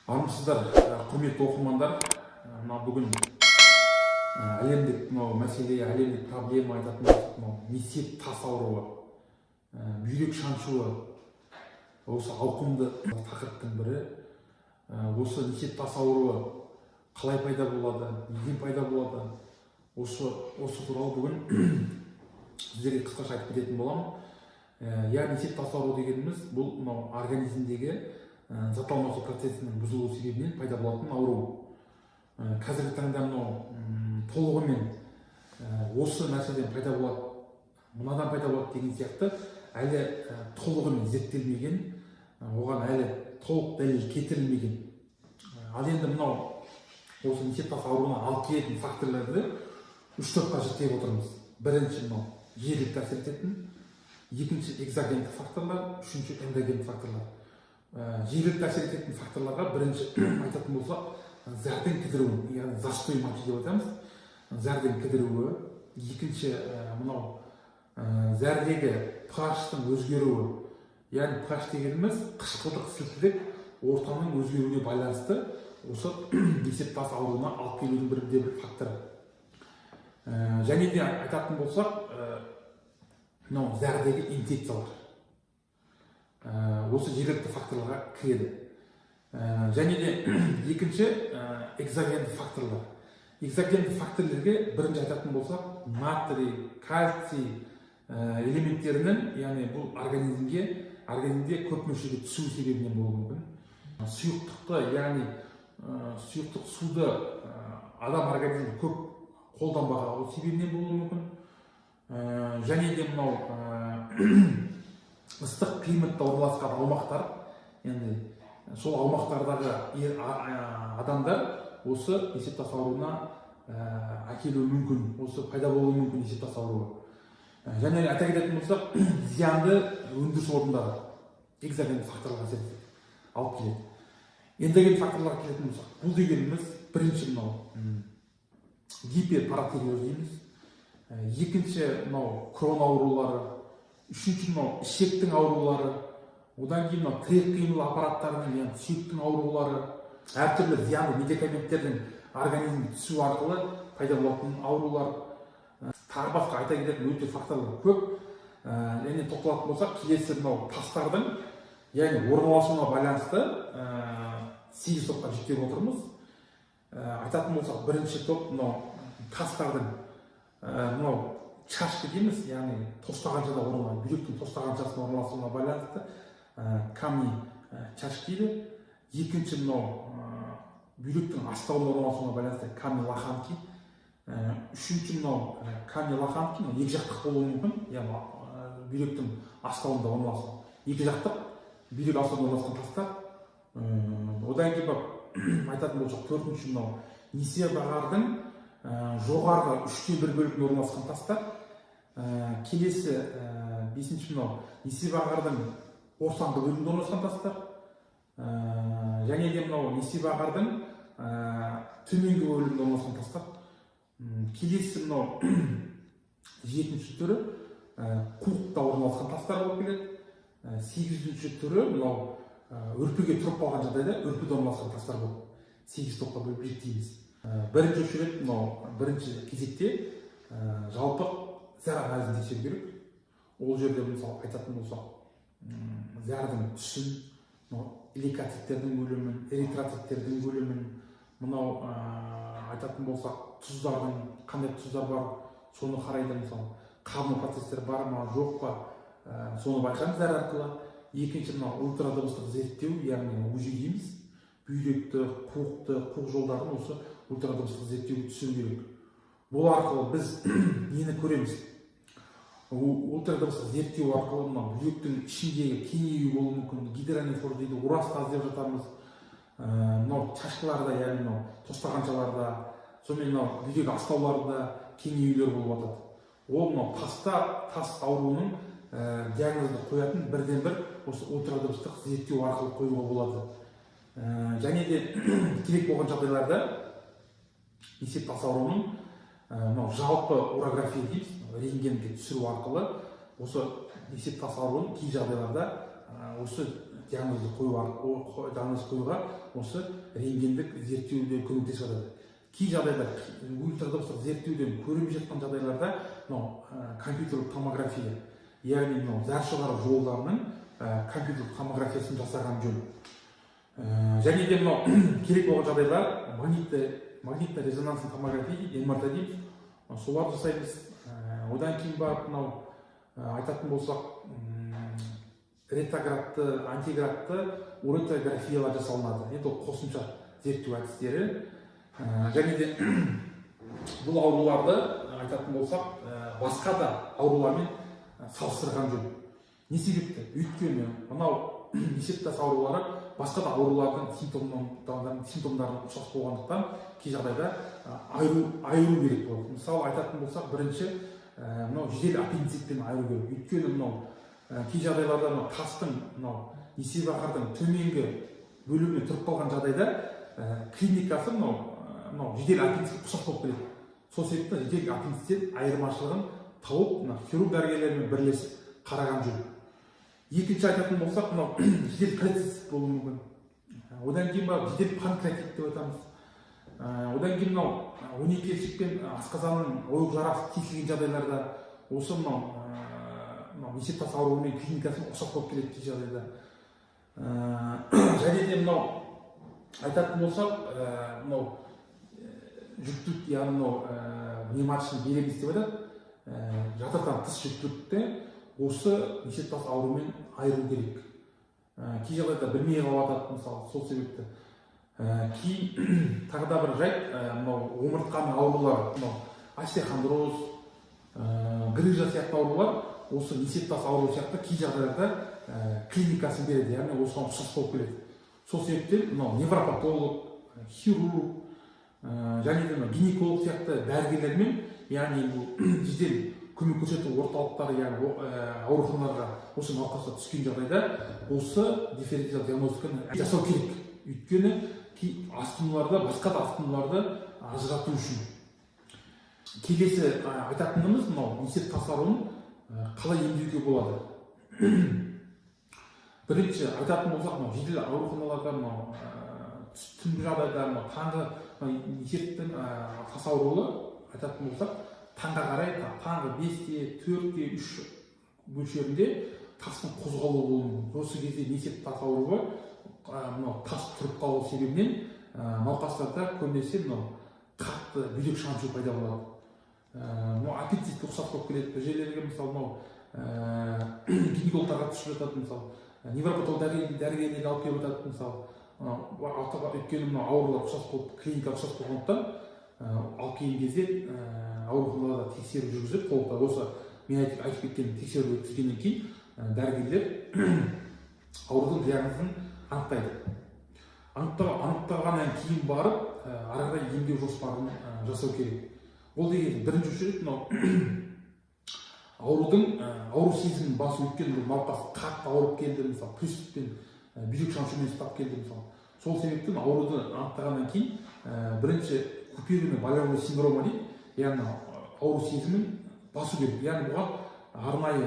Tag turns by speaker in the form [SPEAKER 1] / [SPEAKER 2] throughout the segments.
[SPEAKER 1] Армысыздар, құрметті оқырмандар. Бүгін әлемдік мәселе, әлемдік проблема айтатын болсақ, несеп тас ауруы, бүйрек шаншуы, осы ауқымды тақырыптың бірі. Осы несеп тас ауруы қалай пайда болады, неден пайда болады, осы туралы бүгін сіздерге қысқаша айтып кететін боламын. Несеп тас ауруы дегеніміз бұл организмдегі зат алмасу процесінің бұзылуы себебінен пайда болатын ауру. Қазіргі таңда толығымен осы нәрседен пайда болады, мынадан пайда болады деген сияқты әлі толығымен зерттелмеген, оған әлі толық дәлел келтірілмеген. Ал енді осы несеп тас ауруына алып келетін факторларды үш топқа жіктеп отырмыз. Бірінші жиілікті әсер ететін, екінші экзогендік факторлар, үшінші эндогендік факторлар. Жиілікті әсер ететін факторларға бірінші айтатын болсақ, зәрдің кідіруі, яғни застой мочи деп айтамыз. Зәрдің кідіруі, екінші зәрдегі pH-тың өзгеруі, яғни pH дегеніміз қышқылдық сілтілік ортаның өзгеруіне байланысты осы несеп тас ауруына алып келудің бір факторы. Және де айтатын болсақ, зәрдегі инфекциялар осы жиілікті факторларға кіреді. Және де екінші экзогендік факторлар. Экзогендік факторлерге бірінші айтатын болсақ, натрий, кальций элементтерінің, яғни бұл организмде көп мөлшерде түсу себебінен болуы мүмкін. Сұйықтықты, яғни сұйықтық суды адам организмі көп қолданбаған себебінен болуы мүмкін. Және де ыстық климатта орналасқан аумақтар, енді сол аумақтардағы адамдар осы несеп тас ауруына әкелуі мүмкін, осы пайда болуы мүмкін несеп тас ауруы. Және айта кететін болсақ, зиянды өндіріс орындары экзогендік факторларға әсер алып келеді. Эндогендік факторларға келетін болсақ, бұл дегеніміз бірінші гиперпаратиреоз дейміз, екінші крон аурулары, үшінші ішектің аурулары, одан кейін тірек қимыл аппараттарының, яғни сүйектің аурулары, әртүрлі зиянды медикаменттердің организмге түсу арқылы пайда болатын аурулар, тағы басқа айта кететін өте факторлар көп. Және тоқталатын болсақ, келесі тастардың, яғни орналасуына байланысты 8 топқа жіктеп отырмыз. Айтатын болсақ, бірінші топ тастардың чашка дейміз, яғни тостағаншада орналасуына, бүйректің тостағаншасына орналасуына байланысты камни чашка дейді. Екінші бүйректің астауына орналасуына байланысты камни лоханки. Үшінші камни лоханки екі жақтық болуы мүмкін, яғни бүйректің астауында орналасуы. Екі жақтық бүйрек астауында орналасқан тастар. Одан кейін айтатын болсақ, төртінші несеп ағардың жоғарғы 3/1 бөлігінде орналасқан тастар. Келесі бесінші несеп ағардың ортаңғы бөлігінде орналасқан тастар. Және де несеп ағардың төменгі бөлігінде орналасқан тастар. Келесі жетінші түрі қуықта орналасқан тастар болып келеді. Сегізінші түрі өрпіге тұрып қалған жағдайда өрпіде орналасқан тастар болып 8 топқа бөліп жіктейміз. Бірінші кезекте жалпы зәр анализін тексеру керек. Ол жерде мысалы айтатын болсақ, зәрдің түсін, лейкоциттердің өлімін, эритроциттердің өлімін, айтатын болсақ, тұздардың қандай тұздар бар, соны қарайды, мысалы қабыну процестер бар ма, жоқ па, соны байқаймыз зәр арқылы. Екінші ультрадыбыстық зерттеу, яғни УЗИ дейміз, бүйректі, қуық жолдарын осы ультрадыбыстық зерттеуге түсіру керек. Бұл арқылы біз нені көреміз? Ультрадыбыстық зерттеу арқылы бүйректің ішіндегі кеңею болуы мүмкін, гидронефроз дейді, урастаз деп жатамыз. Чашкаларда, яғни тостағаншаларда, сонымен бүйрек астауларда кеңеюлер болып жатады. Ол тас ауруының диагнозды қоятын бірден бір осы ультрадыбыстық зерттеу арқылы қоюға болады. Және де керек болған жағдайларда несеп тас ауруының жалпы урография дейміз, рентгенге түсіру арқылы осы несеп тас ауруын кей жағдайларда осы диагнозды қоюға осы рентгендік зерттеулер көмектесіп жатады. Кей жағдайда ультрадыбыстық зерттеуден көрінбей жатқан жағдайларда мынау компьютерлік томография, яғни мынау зәр шығару жолдарының компьютерлік томографиясын жасаған жөн. Және де мынау керек болған жағдайлар магнитті резонансты томография, МРТ дейміз, соларды жасаймыз. Одан кейін барып мынау айтатын болсақ, ретроградты, антиградты уретрографиялар жасалынады. Енді ол қосымша зерттеу әдістері. Және де бұл ауруларды айтатын болсақ, басқа да аурулармен салыстырған жөн. Не себепті? Өйткені мынау несептас аурулары басқа да аурулардың симптомдарына ұқсас болғандықтан кей жағдайда айыру керек болады. Мысалы айтатын болсақ, бірінші мынау жедел аппендицитпен айыру керек. Өйткені мынау кей жағдайларда тастың несеп ақардың төменгі бөлігіне тұрып қалған жағдайда клиникасы мынау жедел аппендицитке ұқсас болып келеді. Сол себепті жедел аппендицит айырмашылығын тауып хирург дәрігерлермен бірлесіп қараған жөн. Екінші айтатын болсақ, мынау жедел колецистит болуы мүмкін. Одан кейін жедел панкреатит деп айтамыз. Одан кейін мынау 12 ішекпен асқазанның ойық жарасы тесілген жағдайларда осы мынау несептас ауруымен клиникасын ұқсас болып келеді кей жағдайда. Және де мынау айтатын болсақ, мынау жүктілік, яғни мынау внематочный беременность деп айтады. Жатырдан тыс жүктілікте осы несептас ауруымен айыру керек. Кей жағдайда білмей қалып жатады, мысалы, сол себепті. Кейін тағы да бір жайт, мынау омыртқаның аурулары, мынау остеохондроз, грыжа сияқты аурулар осы несептас ауру сияқты кей жағдайларда клиникасын береді, яғни осыған ұқсас болып келеді. Сол себептен мынау невропатолог, хирург, және де гинеколог сияқты дәрігерлермен, яғни бұл жедел көмек көрсету орталықтары, яғни ауруханаларға осы науқастар түскен жағдайда осы дифференциалдық диагностиканы жасау керек. Өйткені асқынуларды, басқа да асқынуларды ажырату үшін. Келесі айтатынымыз мынау несептас ауруын қалай емдеуге болады. Бірінші айтатын болсақ, жедел ауруханаларда түнгі жағдайда таңғы несептің тас ауруы айтатын болсақ, таңға қарай таңғы 5-те, 4-те, 3 мөлшерінде тастың қозғалуы болуы мүмкін. Осы кезде несептас ауруы тас тұрып қалу себебінен науқастарда көбінесе қатты бүйрек шаншу пайда болады. Аппендицитке ұқсас болып келеді. Бір жерлерге мысалы гинекологтарға түсіп жатады, мысалы невропатолог дәрігерлерге алып келіп жатады, мысалы өйткені аурулар ұқсас болып, клиника ұқсас болғандықтан алып келген кезде ауруханаларда тексеру жүргізіп, толықтай осы мен айтып кеткен тексеру өткізгеннен кейін дәрігерлер аурудың диагнозын анықтайды. Анықтағаннан кейін барып ары қарай емдеу жоспарын жасау керек. Ол деген бірінші ауру сезімін басу, өйткені науқас қатты ауырып келді, мысалы приступпен бүйрек шаншумен ұстап келді, мысалы. Сол себептен ауруды анықтағаннан кейін бірінші купированный болевой синдромы дейді, яғни ауру сезімін басу керек. Яғни бұған арнайы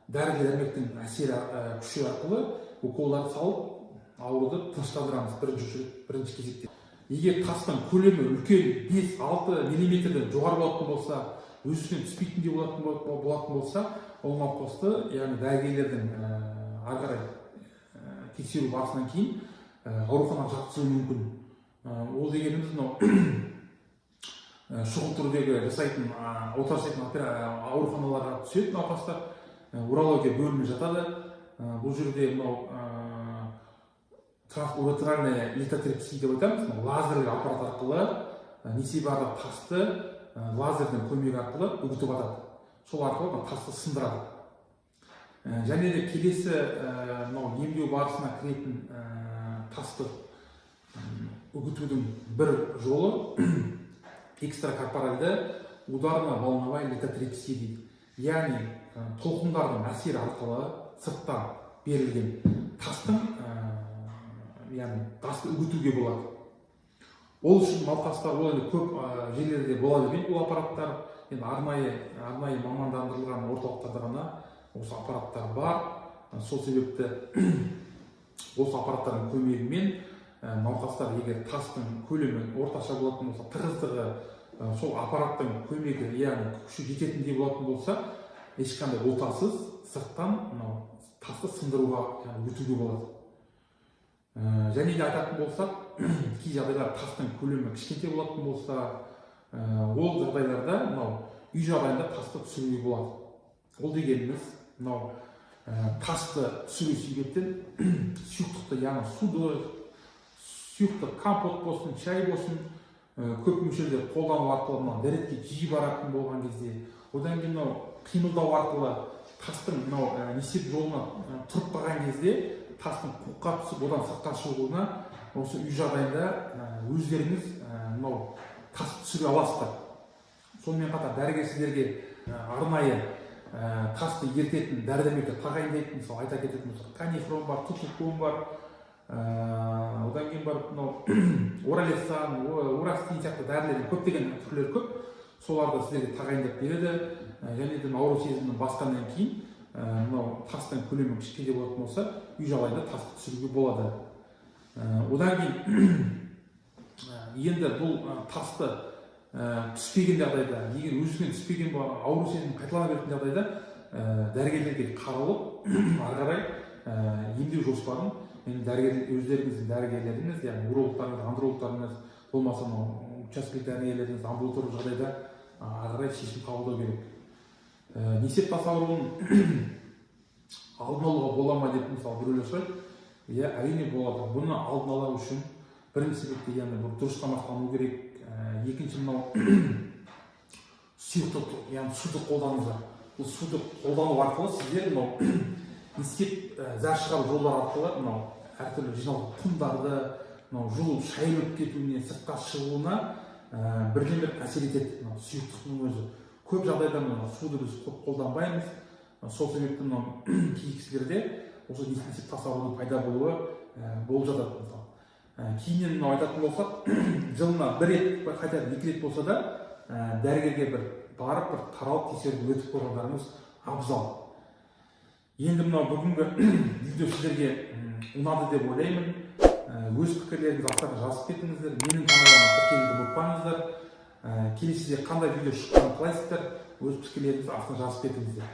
[SPEAKER 1] дәрі-дәрмектің әсері күші арқылы уколдарды салып ауруды тыныштандырамыз бірінші кезекте. Егер тастың көлемі үлкен 5-6 миллиметрден жоғары болатын болса, өз үстінен түспейтіндей болатын болса, ол науқасты, яғни дәрігерлердің ары қарай тексеру барысынан кейін ауруханаға жатқызуы мүмкін. Ол дегеніміз шұғыл түрдегі жасайтын ауруханаларға түседі науқастар, урология бөліміне жатады. Бұл жерде трансуретральная литотрепсия деп айтамыз, лазерлік аппарат арқылы несебағы тасты лазердің көмегі арқылы үгітіп атады. Сол арқылы тасты сындырады. Және де келесі емдеу барысына кіретін тасты үгітудің бір жолы экстракорпоральды ударно-волновая литотрепсия дейді. Яғни толқындардың әсері арқылы сырттан берілген тастың тасты үгітуге болады. Ол үшін науқастар көп жерлерде бола бермейді бұл аппараттар. Арнайы мамандандырылған орталықтарда ғана осы аппараттар бар. Сол себепті осы аппараттардың көмегімен науқастар егер тастың көлемі орташа болатын болса, тығыздығы сол аппараттың көмегі, яғни күші жететіндей болатын болса, ешқандай отасыз сырттан тасты сындыруға, өтуге болады. Және де айтатын болсақ, кей жағдайлар тастың көлемі кішкентай болатын болса, ол жағдайларда үй жағдайында тасты түсіруге болады. Ол дегеніміз, тасты түсіру себептен сұйықтықты, яғни суды, сұйықты компот болсын, шай болсын, көп мөлшерде қолдану арқылы дәретке жиі баратын болған кезде, одан кейін қимылдау арқылы тастың несеп жолына тұрып қалған кезде тастың қуыққа түсіп, одан сыртқа шығуына осы үй жағдайында өздеріңіз тасты түсіре аласыздар. Сонымен қатар дәрігер сіздерге арнайы тасты ерітетін дәрі-дәрмекті тағайындайтын, мысалы айта кететін болсақ, канифрон бар, тутукон бар, одан кейін барып оралессан, орастин сияқты дәрілердің көптеген түрлері көп. Соларды сіздерге тағайындап береді. Және де ауру сезімін басқаннан кейін тастың көлемі кішкентай болатын болса, үй жағдайында тасты түсіруге болады. Одан кейін енді бұл тасты түспеген жағдайда, егер өзінен түспеген ауру сезімі қайталана беретін жағдайда дәрігерлерге қаралып, ары қарай емдеу жоспарын өздеріңіздің дәрігерлеріңіз, яғни урологтарыңыз, андрологтарыңыз, болмаса учаскелік дәрігерлеріңіз амбулаторлық жағдайда ары қарай шешім қабылдау керек. Несеп тас ауруын алдын алуға бола ма деп мысалы біреулер сұрайды. Иә, әрине болады. Бұны алдын алу үшін бірінші себепте, яғни дұрыс тамақтану керек. Екінші, сұйықты, яғни суды қолданыңыздар. Бұл суды қолдану арқылы сіздер несеп зәр шығару жолдары арқылы әртүрлі жиналған құмдарды жылу шайылып кетуіне, сыртқа шығуына бірден-бір әсер етеді сұйықтықтың өзі. Көп жағдайда суды біз көп қолданбаймыз. Сол себепті кей кісілерде осы несеп тас ауруының пайда болуы болып жатады. Кейіннен айтатын болсақ, жылына бір рет, қайтадан 2 рет болса да, дәрігерге барып, қаралып тексеріп өтіп қойғандарыңыз абзал. Енді бүгінгі видео сіздерге ұнады деп ойлаймын. Өз пікірлеріңізді астарына жазып кетіңіздер. Менің каналыма тіркелуді ұмытпаңыздар. Келесіде қандай видео шыққанын қалайсыздар, өз пікірлеріңізді астына жазып кетіңіздер.